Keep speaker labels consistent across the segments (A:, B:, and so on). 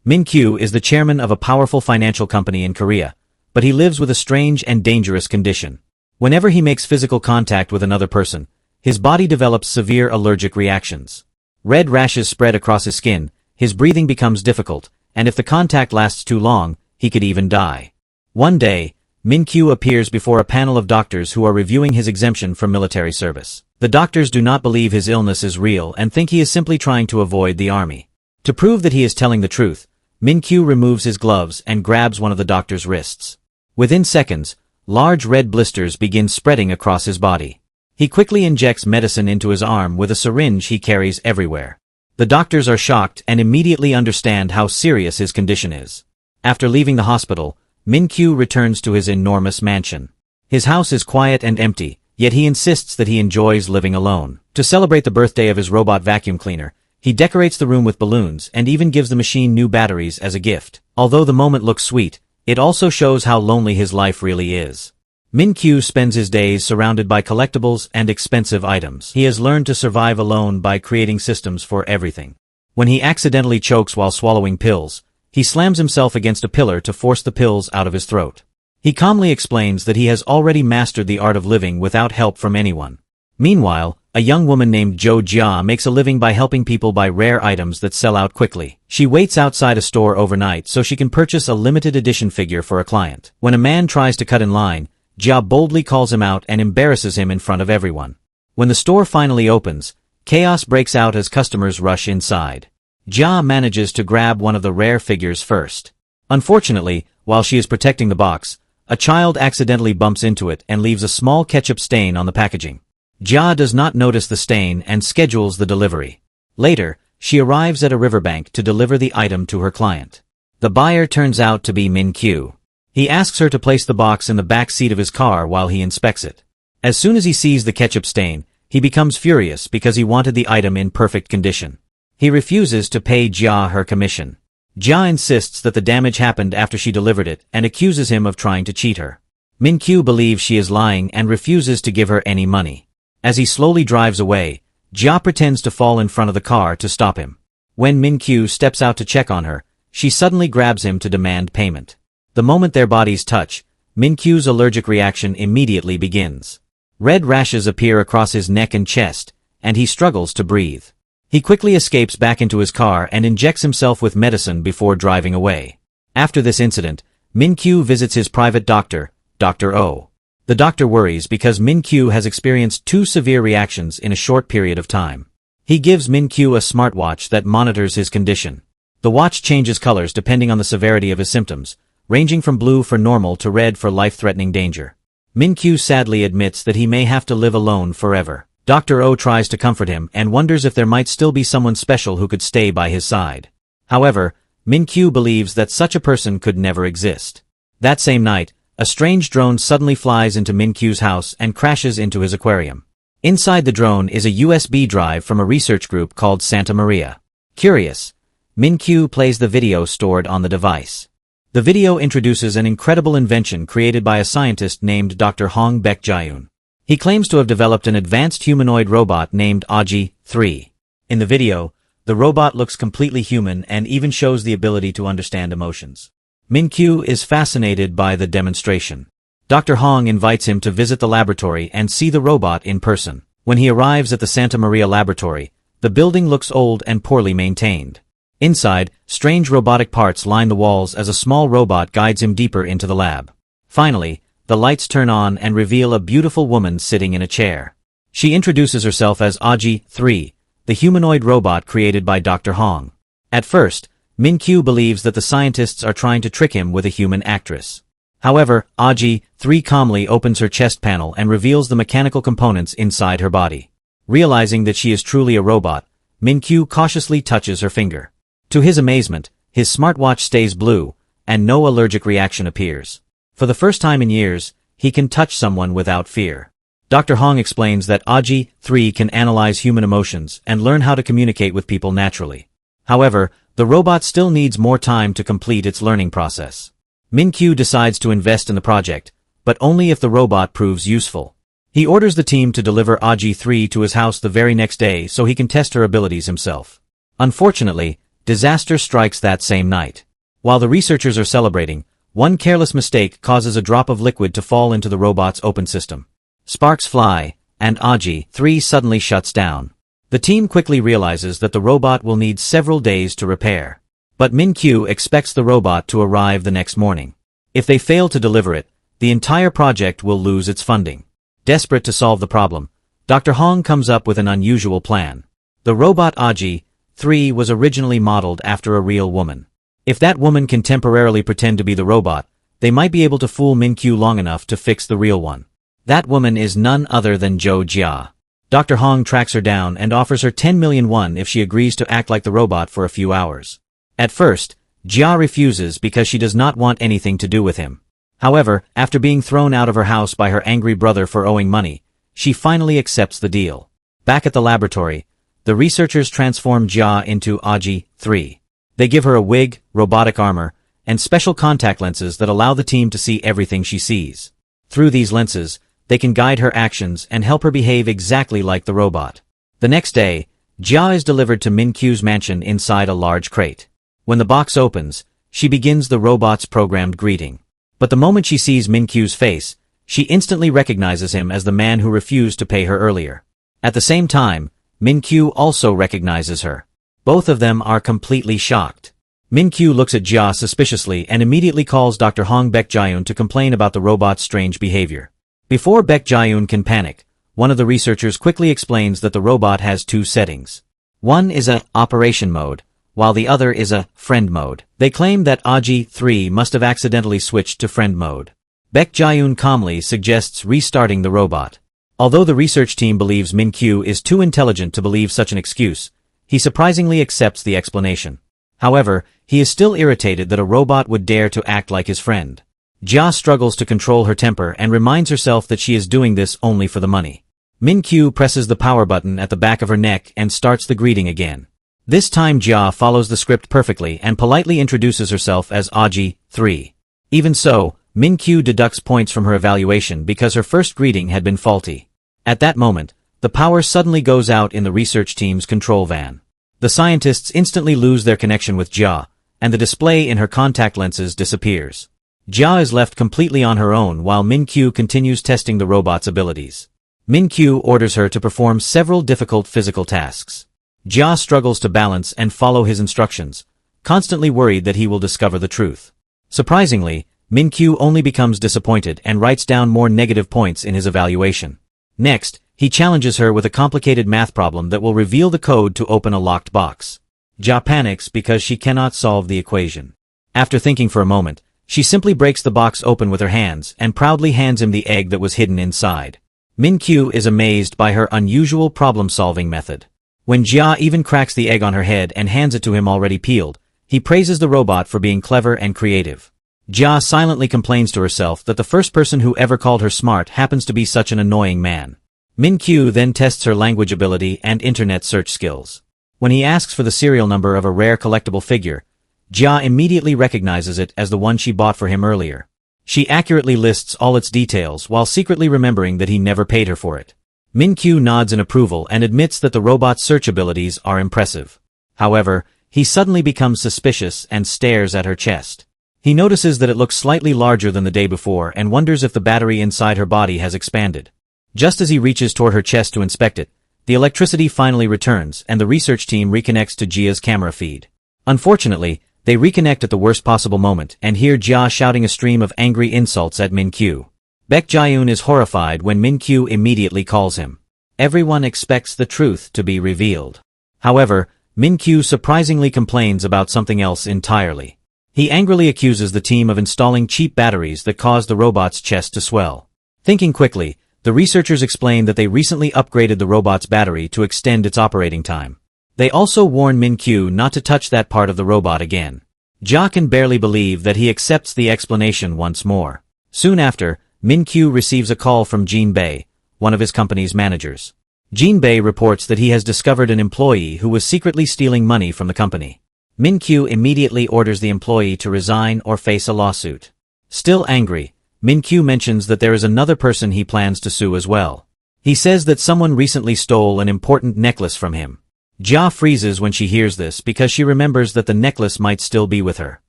A: Min-kyu is the chairman of a powerful financial company in Korea, but he lives with a strange and dangerous condition. Whenever he makes physical contact with another person, his body develops severe allergic reactions. Red rashes spread across his skin, his breathing becomes difficult, and if the contact lasts too long, he could even die. One day, Min-kyu appears before a panel of doctors who are reviewing his exemption from military service. The doctors do not believe his illness is real and think he is simply trying to avoid the army. To prove that he is telling the truth, Min-kyu removes his gloves and grabs one of the doctor's wrists. Within seconds, large red blisters begin spreading across his body. He quickly injects medicine into his arm with a syringe he carries everywhere. The doctors are shocked and immediately understand how serious his condition is. After leaving the hospital, Min-kyu returns to his enormous mansion. His house is quiet and empty, yet he insists that he enjoys living alone. To celebrate the birthday of his robot vacuum cleaner, he decorates the room with balloons and even gives the machine new batteries as a gift. Although the moment looks sweet, it also shows how lonely his life really is. Min-kyu spends his days surrounded by collectibles and expensive items. He has learned to survive alone by creating systems for everything. When he accidentally chokes while swallowing pills, he slams himself against a pillar to force the pills out of his throat. He calmly explains that he has already mastered the art of living without help from anyone. Meanwhile, a young woman named Jo Jia makes a living by helping people buy rare items that sell out quickly. She waits outside a store overnight so she can purchase a limited edition figure for a client. When a man tries to cut in line, Jia boldly calls him out and embarrasses him in front of everyone. When the store finally opens, chaos breaks out as customers rush inside. Jia manages to grab one of the rare figures first. Unfortunately, while she is protecting the box, a child accidentally bumps into it and leaves a small ketchup stain on the packaging. Jia does not notice the stain and schedules the delivery. Later, she arrives at a riverbank to deliver the item to her client. The buyer turns out to be Min-kyu. He asks her to place the box in the back seat of his car while he inspects it. As soon as he sees the ketchup stain, he becomes furious because he wanted the item in perfect condition. He refuses to pay Jia her commission. Jia insists that the damage happened after she delivered it and accuses him of trying to cheat her. Min-kyu believes she is lying and refuses to give her any money. As he slowly drives away, Jia pretends to fall in front of the car to stop him. When Min-kyu steps out to check on her, she suddenly grabs him to demand payment. The moment their bodies touch, Min-kyu's allergic reaction immediately begins. Red rashes appear across his neck and chest, and he struggles to breathe. He quickly escapes back into his car and injects himself with medicine before driving away. After this incident, Min-kyu visits his private doctor, Dr. Oh. The doctor worries because Min-kyu has experienced 2 severe reactions in a short period of time. He gives Min-kyu a smartwatch that monitors his condition. The watch changes colors depending on the severity of his symptoms, ranging from blue for normal to red for life-threatening danger. Min-kyu sadly admits that he may have to live alone forever. Dr. Oh tries to comfort him and wonders if there might still be someone special who could stay by his side. However, Min-kyu believes that such a person could never exist. That same night, a strange drone suddenly flies into Min-kyu's house and crashes into his aquarium. Inside the drone is a USB drive from a research group called Santa Maria. Curious, Min-kyu plays the video stored on the device. The video introduces an incredible invention created by a scientist named Dr. Hong Baek-jaeun. He claims to have developed an advanced humanoid robot named Aji-3. In the video, the robot looks completely human and even shows the ability to understand emotions. Min-kyu is fascinated by the demonstration. Dr. Hong invites him to visit the laboratory and see the robot in person. When he arrives at the Santa Maria laboratory, the building looks old and poorly maintained. Inside, strange robotic parts line the walls as a small robot guides him deeper into the lab. Finally, the lights turn on and reveal a beautiful woman sitting in a chair. She introduces herself as Aji-3, the humanoid robot created by Dr. Hong. At first, Min-kyu believes that the scientists are trying to trick him with a human actress. However, Aji-3 calmly opens her chest panel and reveals the mechanical components inside her body. Realizing that she is truly a robot, Min-kyu cautiously touches her finger. To his amazement, his smartwatch stays blue, and no allergic reaction appears. For the first time in years, he can touch someone without fear. Dr. Hong explains that Aji-3 can analyze human emotions and learn how to communicate with people naturally. However, the robot still needs more time to complete its learning process. Min-kyu decides to invest in the project, but only if the robot proves useful. He orders the team to deliver Aji-3 to his house the very next day so he can test her abilities himself. Unfortunately, disaster strikes that same night. While the researchers are celebrating, one careless mistake causes a drop of liquid to fall into the robot's open system. Sparks fly, and AG-3 suddenly shuts down. The team quickly realizes that the robot will need several days to repair. But Min-Kyu expects the robot to arrive the next morning. If they fail to deliver it, the entire project will lose its funding. Desperate to solve the problem, Dr. Hong comes up with an unusual plan. The robot AG-3 was originally modeled after a real woman. If that woman can temporarily pretend to be the robot, they might be able to fool Min-Kyu long enough to fix the real one. That woman is none other than Jo Jia. Dr. Hong tracks her down and offers her 10 million won if she agrees to act like the robot for a few hours. At first, Jia refuses because she does not want anything to do with him. However, after being thrown out of her house by her angry brother for owing money, she finally accepts the deal. Back at the laboratory, the researchers transform Jia into AG-3. They give her a wig, robotic armor, and special contact lenses that allow the team to see everything she sees. Through these lenses, they can guide her actions and help her behave exactly like the robot. The next day, Jia is delivered to Min-Kyu's mansion inside a large crate. When the box opens, she begins the robot's programmed greeting. But the moment she sees Min-Kyu's face, she instantly recognizes him as the man who refused to pay her earlier. At the same time, Min-Kyu also recognizes her. Both of them are completely shocked. Min-Kyu looks at Jia suspiciously and immediately calls Dr. Hong Baek-Jaeun to complain about the robot's strange behavior. Before Baek-Jaeun can panic, one of the researchers quickly explains that the robot has two settings. One is a operation mode, while the other is a friend mode. They claim that AG-3 must have accidentally switched to friend mode. Baek-Jaeun calmly suggests restarting the robot. Although the research team believes Min-Kyu is too intelligent to believe such an excuse, he surprisingly accepts the explanation. However, he is still irritated that a robot would dare to act like his friend. Jia struggles to control her temper and reminds herself that she is doing this only for the money. Min-Kyu presses the power button at the back of her neck and starts the greeting again. This time Jia follows the script perfectly and politely introduces herself as AG-3. Even so, Min-Kyu deducts points from her evaluation because her first greeting had been faulty. At that moment, the power suddenly goes out in the research team's control van. The scientists instantly lose their connection with Jia, and the display in her contact lenses disappears. Jia is left completely on her own while Min-Kyu continues testing the robot's abilities. Min-Kyu orders her to perform several difficult physical tasks. Jia struggles to balance and follow his instructions, constantly worried that he will discover the truth. Surprisingly, Min-Kyu only becomes disappointed and writes down more negative points in his evaluation. Next, he challenges her with a complicated math problem that will reveal the code to open a locked box. Jia panics because she cannot solve the equation. After thinking for a moment, she simply breaks the box open with her hands and proudly hands him the egg that was hidden inside. Min-Kyu is amazed by her unusual problem-solving method. When Jia even cracks the egg on her head and hands it to him already peeled, he praises the robot for being clever and creative. Jia silently complains to herself that the first person who ever called her smart happens to be such an annoying man. Min-Kyu then tests her language ability and internet search skills. When he asks for the serial number of a rare collectible figure, Jia immediately recognizes it as the one she bought for him earlier. She accurately lists all its details while secretly remembering that he never paid her for it. Min-Kyu nods in approval and admits that the robot's search abilities are impressive. However, he suddenly becomes suspicious and stares at her chest. He notices that it looks slightly larger than the day before and wonders if the battery inside her body has expanded. Just as he reaches toward her chest to inspect it, the electricity finally returns and the research team reconnects to Jia's camera feed. Unfortunately, they reconnect at the worst possible moment and hear Jia shouting a stream of angry insults at Min-Kyu. Baek-Jaeun is horrified when Min-Kyu immediately calls him. Everyone expects the truth to be revealed. However, Min-Kyu surprisingly complains about something else entirely. He angrily accuses the team of installing cheap batteries that cause the robot's chest to swell. Thinking quickly, the researchers explain that they recently upgraded the robot's battery to extend its operating time. They also warn Min-Kyu not to touch that part of the robot again. Jia can barely believe that he accepts the explanation once more. Soon after, Min-Kyu receives a call from Jin Bei, one of his company's managers. Jin Bei reports that he has discovered an employee who was secretly stealing money from the company. Min-Kyu immediately orders the employee to resign or face a lawsuit. Still angry, Min-Kyu mentions that there is another person he plans to sue as well. He says that someone recently stole an important necklace from him. Jia freezes when she hears this because she remembers that the necklace might still be with her.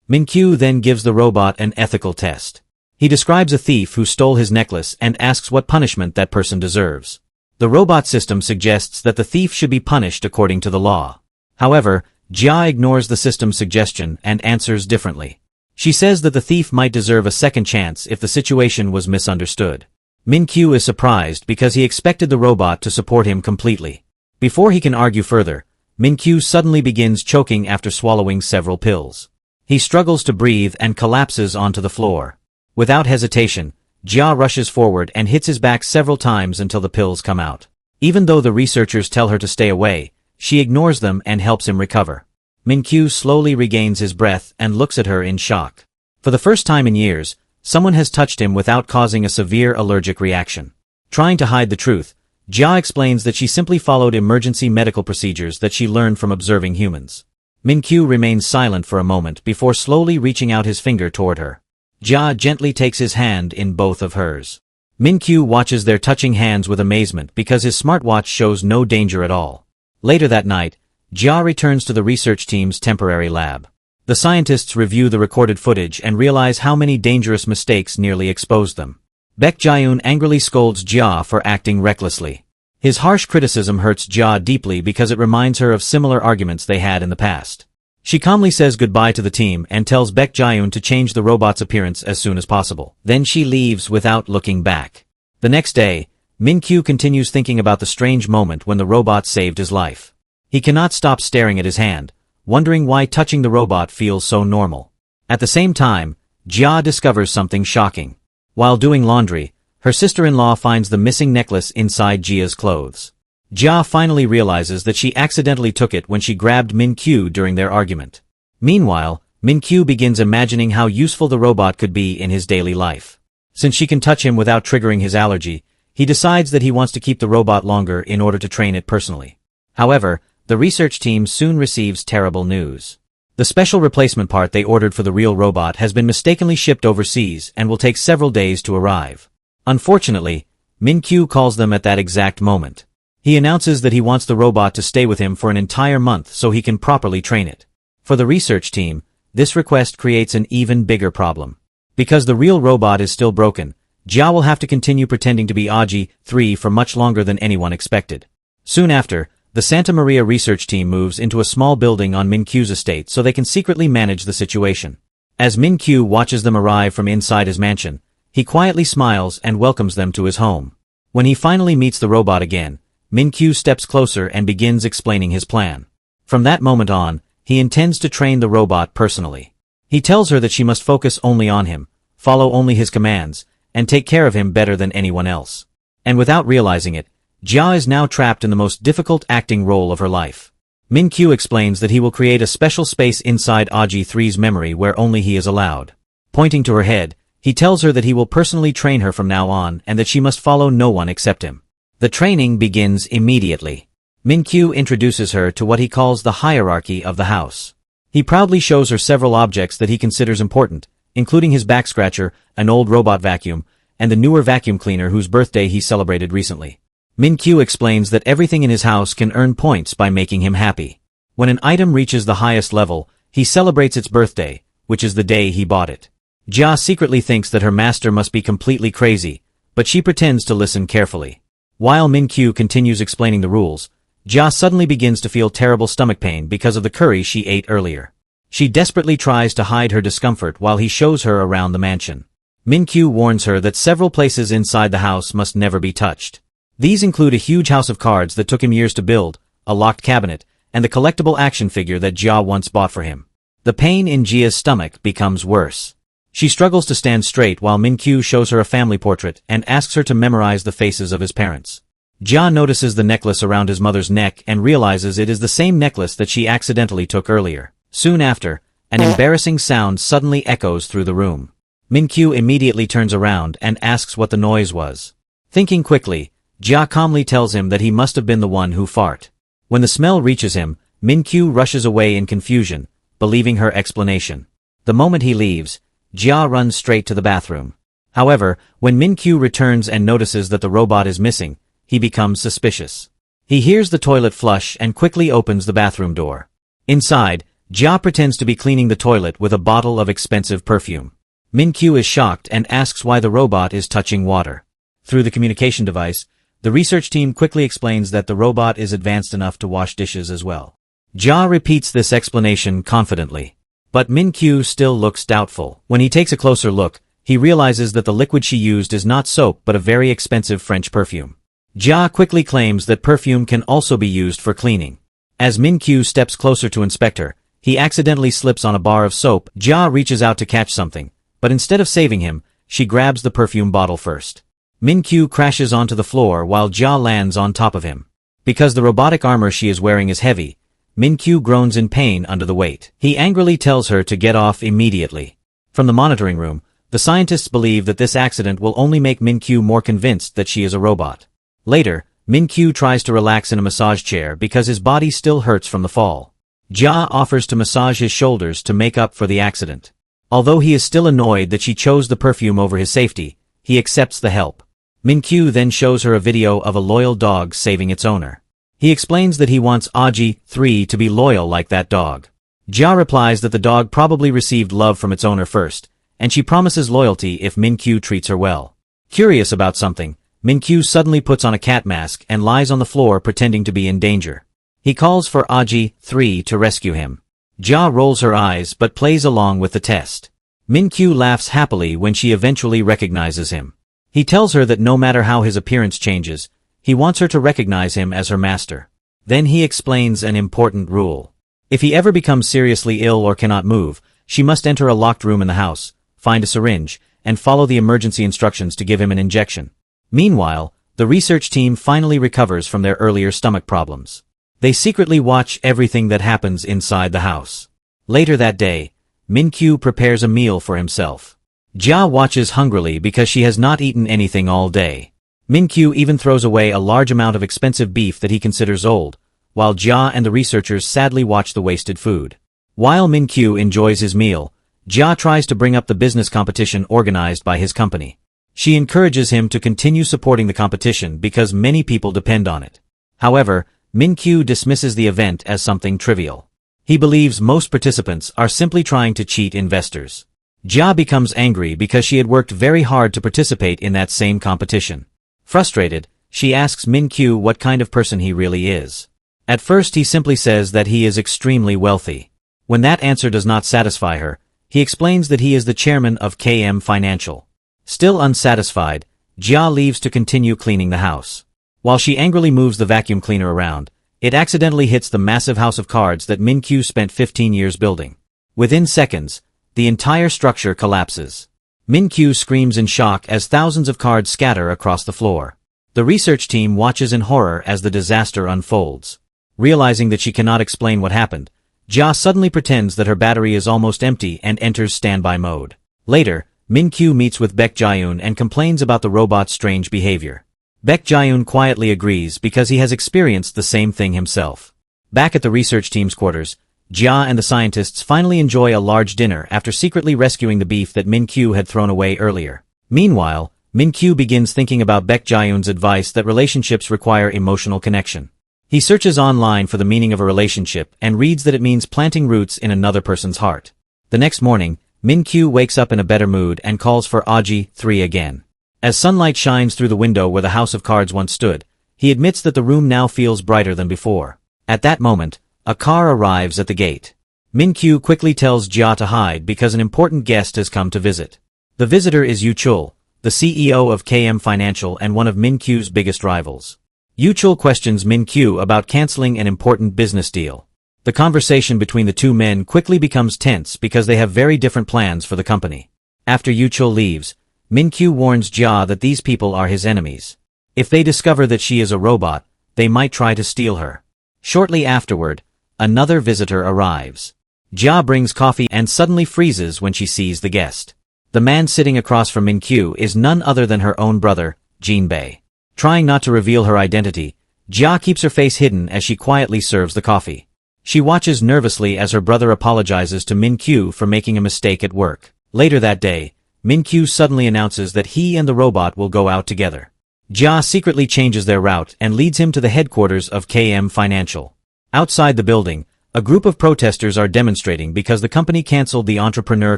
A: Min-kyu then gives the robot an ethical test. He describes a thief who stole his necklace and asks what punishment that person deserves. The robot system suggests that the thief should be punished according to the law. However, Jia ignores the system's suggestion and answers differently. She says that the thief might deserve a second chance if the situation was misunderstood. Min-kyu is surprised because he expected the robot to support him completely. Before he can argue further, Min-kyu suddenly begins choking after swallowing several pills. He struggles to breathe and collapses onto the floor. Without hesitation, Jia rushes forward and hits his back several times until the pills come out. Even though the researchers tell her to stay away, she ignores them and helps him recover. Min-kyu slowly regains his breath and looks at her in shock. For the first time in years, someone has touched him without causing a severe allergic reaction. Trying to hide the truth, Jia explains that she simply followed emergency medical procedures that she learned from observing humans. Min-kyu remains silent for a moment before slowly reaching out his finger toward her. Jia gently takes his hand in both of hers. Min-kyu watches their touching hands with amazement because his smartwatch shows no danger at all. Later that night, Jia returns to the research team's temporary lab. The scientists review the recorded footage and realize how many dangerous mistakes nearly exposed them. Baek Jae-eun angrily scolds Jia for acting recklessly. His harsh criticism hurts Jia deeply because it reminds her of similar arguments they had in the past. She calmly says goodbye to the team and tells Baek Jae-eun to change the robot's appearance as soon as possible. Then she leaves without looking back. The next day, Min-kyu continues thinking about the strange moment when the robot saved his life. He cannot stop staring at his hand, wondering why touching the robot feels so normal. At the same time, Jia discovers something shocking. While doing laundry, her sister-in-law finds the missing necklace inside Jia's clothes. Jia finally realizes that she accidentally took it when she grabbed Min-kyu during their argument. Meanwhile, Min-kyu begins imagining how useful the robot could be in his daily life. Since she can touch him without triggering his allergy, he decides that he wants to keep the robot longer in order to train it personally. However, the research team soon receives terrible news. The special replacement part they ordered for the real robot has been mistakenly shipped overseas and will take several days to arrive. Unfortunately, Min-kyu calls them at that exact moment. He announces that he wants the robot to stay with him for an entire month so he can properly train it. For the research team, this request creates an even bigger problem. Because the real robot is still broken, Jia will have to continue pretending to be Aji 3 for much longer than anyone expected. Soon after, the Santa Maria research team moves into a small building on Min-kyu's estate so they can secretly manage the situation. As Min-kyu watches them arrive from inside his mansion, he quietly smiles and welcomes them to his home. When he finally meets the robot again, Min-kyu steps closer and begins explaining his plan. From that moment on, he intends to train the robot personally. He tells her that she must focus only on him, follow only his commands, and take care of him better than anyone else. And without realizing it, Jia is now trapped in the most difficult acting role of her life. Min-kyu explains that he will create a special space inside Aji 3's memory where only he is allowed. Pointing to her head, he tells her that he will personally train her from now on and that she must follow no one except him. The training begins immediately. Min-kyu introduces her to what he calls the hierarchy of the house. He proudly shows her several objects that he considers important, including his back scratcher, an old robot vacuum, and the newer vacuum cleaner whose birthday he celebrated recently. Min-kyu explains that everything in his house can earn points by making him happy. When an item reaches the highest level, he celebrates its birthday, which is the day he bought it. Jia secretly thinks that her master must be completely crazy, but she pretends to listen carefully. While Min-kyu continues explaining the rules, Jia suddenly begins to feel terrible stomach pain because of the curry she ate earlier. She desperately tries to hide her discomfort while he shows her around the mansion. Min-kyu warns her that several places inside the house must never be touched. These include a huge house of cards that took him years to build, a locked cabinet, and the collectible action figure that Jia once bought for him. The pain in Jia's stomach becomes worse. She struggles to stand straight while Min-kyu shows her a family portrait and asks her to memorize the faces of his parents. Jia notices the necklace around his mother's neck and realizes it is the same necklace that she accidentally took earlier. Soon after, an embarrassing sound suddenly echoes through the room. Min-kyu immediately turns around and asks what the noise was. Thinking quickly, Jia calmly tells him that he must have been the one who farted. When the smell reaches him, Min-kyu rushes away in confusion, believing her explanation. The moment he leaves, Jia runs straight to the bathroom. However, when Min-kyu returns and notices that the robot is missing, he becomes suspicious. He hears the toilet flush and quickly opens the bathroom door. Inside, Jia pretends to be cleaning the toilet with a bottle of expensive perfume. Min-kyu is shocked and asks why the robot is touching water. Through the communication device, the research team quickly explains that the robot is advanced enough to wash dishes as well. Jia repeats this explanation confidently. But Min-kyu still looks doubtful. When he takes a closer look, he realizes that the liquid she used is not soap but a very expensive French perfume. Jia quickly claims that perfume can also be used for cleaning. As Min-kyu steps closer to inspect her, he accidentally slips on a bar of soap. Jia reaches out to catch something, but instead of saving him, she grabs the perfume bottle first. Min-kyu crashes onto the floor while Jia lands on top of him. Because the robotic armor she is wearing is heavy, Min-kyu groans in pain under the weight. He angrily tells her to get off immediately. From the monitoring room, the scientists believe that this accident will only make Min-kyu more convinced that she is a robot. Later, Min-kyu tries to relax in a massage chair because his body still hurts from the fall. Jia offers to massage his shoulders to make up for the accident. Although he is still annoyed that she chose the perfume over his safety, he accepts the help. Min-kyu then shows her a video of a loyal dog saving its owner. He explains that he wants Aji 3 to be loyal like that dog. Jia replies that the dog probably received love from its owner first, and she promises loyalty if Min-kyu treats her well. Curious about something, Min-kyu suddenly puts on a cat mask and lies on the floor pretending to be in danger. He calls for Aji 3 to rescue him. Jia rolls her eyes but plays along with the test. Min-kyu laughs happily when she eventually recognizes him. He tells her that no matter how his appearance changes, he wants her to recognize him as her master. Then he explains an important rule. If he ever becomes seriously ill or cannot move, she must enter a locked room in the house, find a syringe, and follow the emergency instructions to give him an injection. Meanwhile, the research team finally recovers from their earlier stomach problems. They secretly watch everything that happens inside the house. Later that day, Min-kyu prepares a meal for himself. Jia watches hungrily because she has not eaten anything all day. Min-kyu even throws away a large amount of expensive beef that he considers old, while Jia and the researchers sadly watch the wasted food. While Min-kyu enjoys his meal, Jia tries to bring up the business competition organized by his company. She encourages him to continue supporting the competition because many people depend on it. However, Min-kyu dismisses the event as something trivial. He believes most participants are simply trying to cheat investors. Jia becomes angry because she had worked very hard to participate in that same competition. Frustrated, she asks Min-kyu what kind of person he really is. At first he simply says that he is extremely wealthy. When that answer does not satisfy her, he explains that he is the chairman of KM Financial. Still unsatisfied, Jia leaves to continue cleaning the house. While she angrily moves the vacuum cleaner around, it accidentally hits the massive house of cards that Min-kyu spent 15 years building. Within seconds, the entire structure collapses. Min-kyu screams in shock as thousands of cards scatter across the floor. The research team watches in horror as the disaster unfolds. Realizing that she cannot explain what happened, Jia suddenly pretends that her battery is almost empty and enters standby mode. Later, Min-kyu meets with Baek Jae-yoon and complains about the robot's strange behavior. Baek Jae-yoon quietly agrees because he has experienced the same thing himself. Back at the research team's quarters, Jia and the scientists finally enjoy a large dinner after secretly rescuing the beef that Min-kyu had thrown away earlier. Meanwhile, Min-kyu begins thinking about Baek Jae-yoon's advice that relationships require emotional connection. He searches online for the meaning of a relationship and reads that it means planting roots in another person's heart. The next morning, Min-kyu wakes up in a better mood and calls for Aji 3 again. As sunlight shines through the window where the house of cards once stood, he admits that the room now feels brighter than before. At that moment, a car arrives at the gate. Min-kyu quickly tells Jia to hide because an important guest has come to visit. The visitor is Yu-chul, the CEO of KM Financial and one of Min-kyu's biggest rivals. Yu-chul questions Min-kyu about canceling an important business deal. The conversation between the two men quickly becomes tense because they have very different plans for the company. After Yu-chul leaves, Min-kyu warns Jia that these people are his enemies. If they discover that she is a robot, they might try to steal her. Shortly afterward, another visitor arrives. Jia brings coffee and suddenly freezes when she sees the guest. The man sitting across from Min-kyu is none other than her own brother, Jinbei. Trying not to reveal her identity, Jia keeps her face hidden as she quietly serves the coffee. She watches nervously as her brother apologizes to Min-kyu for making a mistake at work. Later that day, Min-kyu suddenly announces that he and the robot will go out together. Jia secretly changes their route and leads him to the headquarters of KM Financial. Outside the building, a group of protesters are demonstrating because the company cancelled the entrepreneur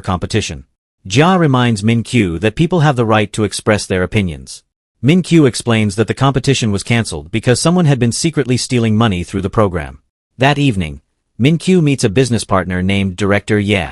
A: competition. Jia reminds Min-Kyu that people have the right to express their opinions. Min-Kyu explains that the competition was cancelled because someone had been secretly stealing money through the program. That evening, Min-Kyu meets a business partner named Director Ye.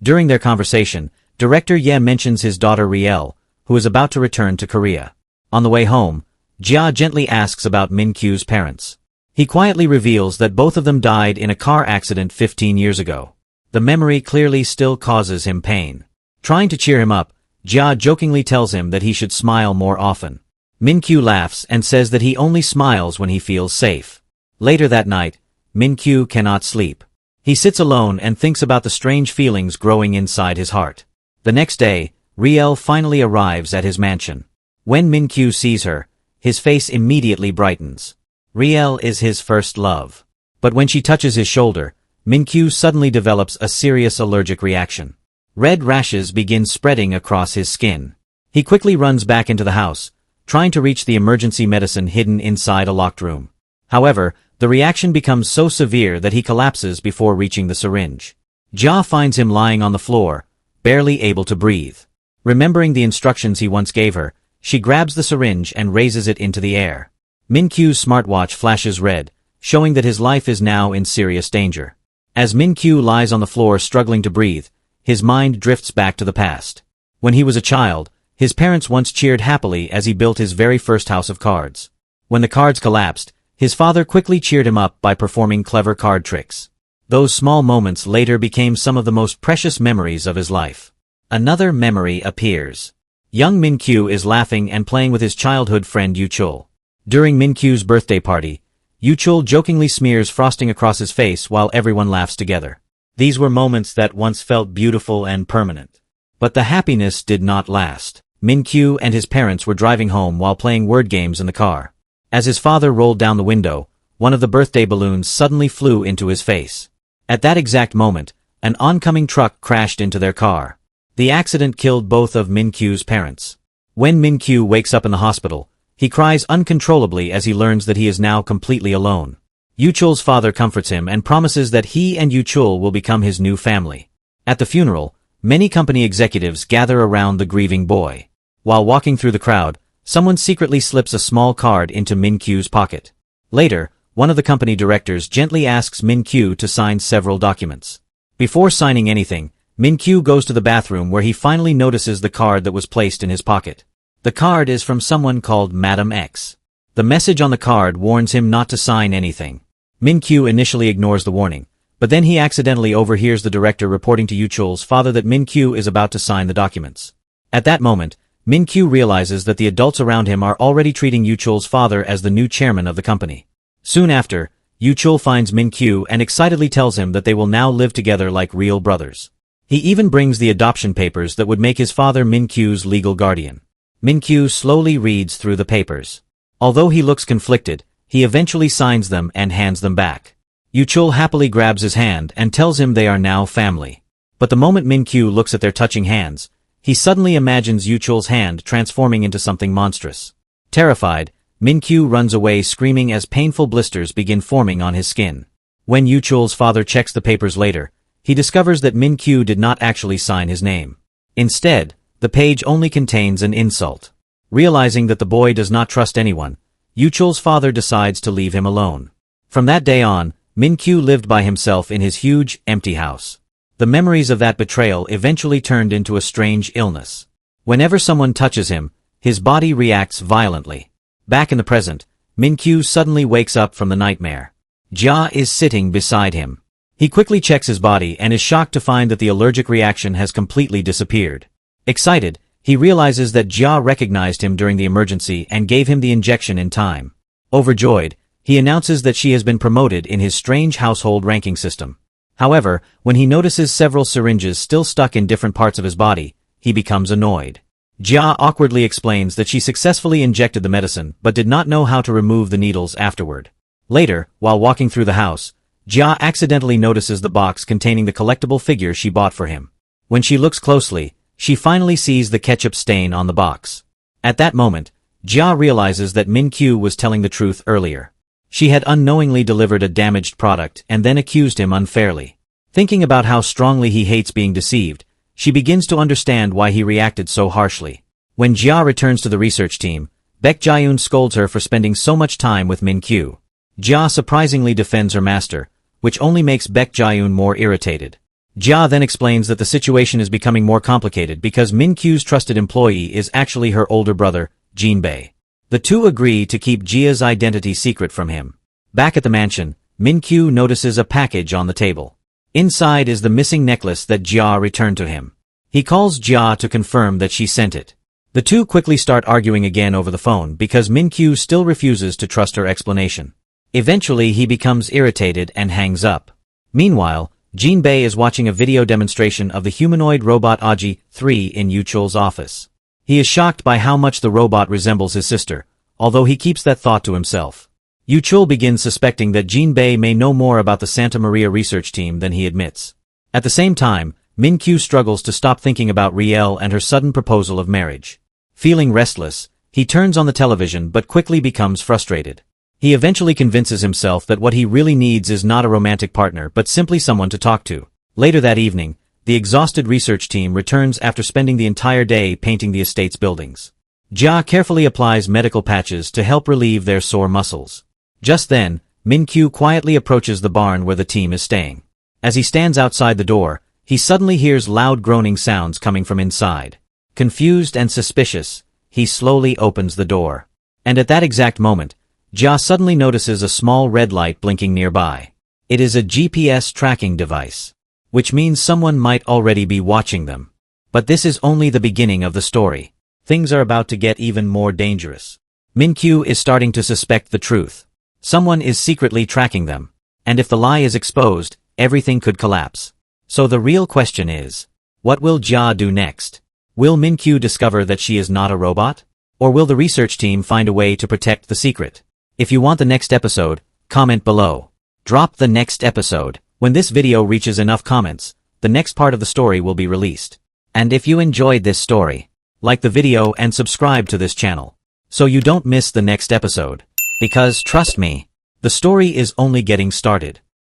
A: During their conversation, Director Ye mentions his daughter Riel, who is about to return to Korea. On the way home, Jia gently asks about Min-Kyu's parents. He quietly reveals that both of them died in a car accident 15 years ago. The memory clearly still causes him pain. Trying to cheer him up, Jia jokingly tells him that he should smile more often. Min-Kyu laughs and says that he only smiles when he feels safe. Later that night, Min-Kyu cannot sleep. He sits alone and thinks about the strange feelings growing inside his heart. The next day, Riel finally arrives at his mansion. When Min-Kyu sees her, his face immediately brightens. Riel is his first love. But when she touches his shoulder, Min-Kyu suddenly develops a serious allergic reaction. Red rashes begin spreading across his skin. He quickly runs back into the house, trying to reach the emergency medicine hidden inside a locked room. However, the reaction becomes so severe that he collapses before reaching the syringe. Jia finds him lying on the floor, barely able to breathe. Remembering the instructions he once gave her, she grabs the syringe and raises it into the air. Min-Kyu's smartwatch flashes red, showing that his life is now in serious danger. As Min-Kyu lies on the floor struggling to breathe, his mind drifts back to the past. When he was a child, his parents once cheered happily as he built his very first house of cards. When the cards collapsed, his father quickly cheered him up by performing clever card tricks. Those small moments later became some of the most precious memories of his life. Another memory appears. Young Min-Kyu is laughing and playing with his childhood friend Yu-Chul. During Min-Kyu's birthday party, Yu-Chul jokingly smears frosting across his face while everyone laughs together. These were moments that once felt beautiful and permanent. But the happiness did not last. Min-Kyu and his parents were driving home while playing word games in the car. As his father rolled down the window, one of the birthday balloons suddenly flew into his face. At that exact moment, an oncoming truck crashed into their car. The accident killed both of Min-Kyu's parents. When Min-Kyu wakes up in the hospital, he cries uncontrollably as he learns that he is now completely alone. Yu-Chul's father comforts him and promises that he and Yu-Chul will become his new family. At the funeral, many company executives gather around the grieving boy. While walking through the crowd, someone secretly slips a small card into Min-Kyu's pocket. Later, one of the company directors gently asks Min-Kyu to sign several documents. Before signing anything, Min-Kyu goes to the bathroom where he finally notices the card that was placed in his pocket. The card is from someone called Madam X. The message on the card warns him not to sign anything. Min-Kyu initially ignores the warning, but then he accidentally overhears the director reporting to Yu-Chul's father that Min-Kyu is about to sign the documents. At that moment, Min-Kyu realizes that the adults around him are already treating Yu-Chul's father as the new chairman of the company. Soon after, Yu-Chul finds Min-Kyu and excitedly tells him that they will now live together like real brothers. He even brings the adoption papers that would make his father Min-Kyu's legal guardian. Min-Kyu slowly reads through the papers. Although he looks conflicted, he eventually signs them and hands them back. Yu-Chul happily grabs his hand and tells him they are now family. But the moment Min-Kyu looks at their touching hands, he suddenly imagines Yu-Chul's hand transforming into something monstrous. Terrified, Min-Kyu runs away screaming as painful blisters begin forming on his skin. When Yu-Chul's father checks the papers later, he discovers that Min-Kyu did not actually sign his name. Instead, the page only contains an insult. Realizing that the boy does not trust anyone, Yu-Chul's father decides to leave him alone. From that day on, Min-Kyu lived by himself in his huge, empty house. The memories of that betrayal eventually turned into a strange illness. Whenever someone touches him, his body reacts violently. Back in the present, Min-Kyu suddenly wakes up from the nightmare. Jia is sitting beside him. He quickly checks his body and is shocked to find that the allergic reaction has completely disappeared. Excited, he realizes that Jia recognized him during the emergency and gave him the injection in time. Overjoyed, he announces that she has been promoted in his strange household ranking system. However, when he notices several syringes still stuck in different parts of his body, he becomes annoyed. Jia awkwardly explains that she successfully injected the medicine but did not know how to remove the needles afterward. Later, while walking through the house, Jia accidentally notices the box containing the collectible figure she bought for him. When she looks closely, she finally sees the ketchup stain on the box. At that moment, Jia realizes that Min-Kyu was telling the truth earlier. She had unknowingly delivered a damaged product and then accused him unfairly. Thinking about how strongly he hates being deceived, she begins to understand why he reacted so harshly. When Jia returns to the research team, Baek Jae-yoon scolds her for spending so much time with Min-Kyu. Jia surprisingly defends her master, which only makes Baek Jae-yoon more irritated. Jia then explains that the situation is becoming more complicated because Min-Kyu's trusted employee is actually her older brother, Jin-bae. The two agree to keep Jia's identity secret from him. Back at the mansion, Min-Kyu notices a package on the table. Inside is the missing necklace that Jia returned to him. He calls Jia to confirm that she sent it. The two quickly start arguing again over the phone because Min-Kyu still refuses to trust her explanation. Eventually he becomes irritated and hangs up. Meanwhile, Jin-bae is watching a video demonstration of the humanoid robot Aji 3 in Yuchul's office. He is shocked by how much the robot resembles his sister, although he keeps that thought to himself. Yuchul begins suspecting that Jin-bae may know more about the Santa Maria research team than he admits. At the same time, Min-Kyu struggles to stop thinking about Riel and her sudden proposal of marriage. Feeling restless, he turns on the television but quickly becomes frustrated. He eventually convinces himself that what he really needs is not a romantic partner but simply someone to talk to. Later that evening, the exhausted research team returns after spending the entire day painting the estate's buildings. Jia carefully applies medical patches to help relieve their sore muscles. Just then, Min-Kyu quietly approaches the barn where the team is staying. As he stands outside the door, he suddenly hears loud groaning sounds coming from inside. Confused and suspicious, he slowly opens the door. And at that exact moment, Jia suddenly notices a small red light blinking nearby. It is a GPS tracking device, which means someone might already be watching them. But this is only the beginning of the story. Things are about to get even more dangerous. Min-Kyu is starting to suspect the truth. Someone is secretly tracking them. And if the lie is exposed, everything could collapse. So the real question is, what will Jia do next? Will Min-Kyu discover that she is not a robot? Or will the research team find a way to protect the secret? If you want the next episode, comment below. Drop the next episode. When this video reaches enough comments, the next part of the story will be released. And if you enjoyed this story, like the video and subscribe to this channel, so you don't miss the next episode. Because trust me, the story is only getting started.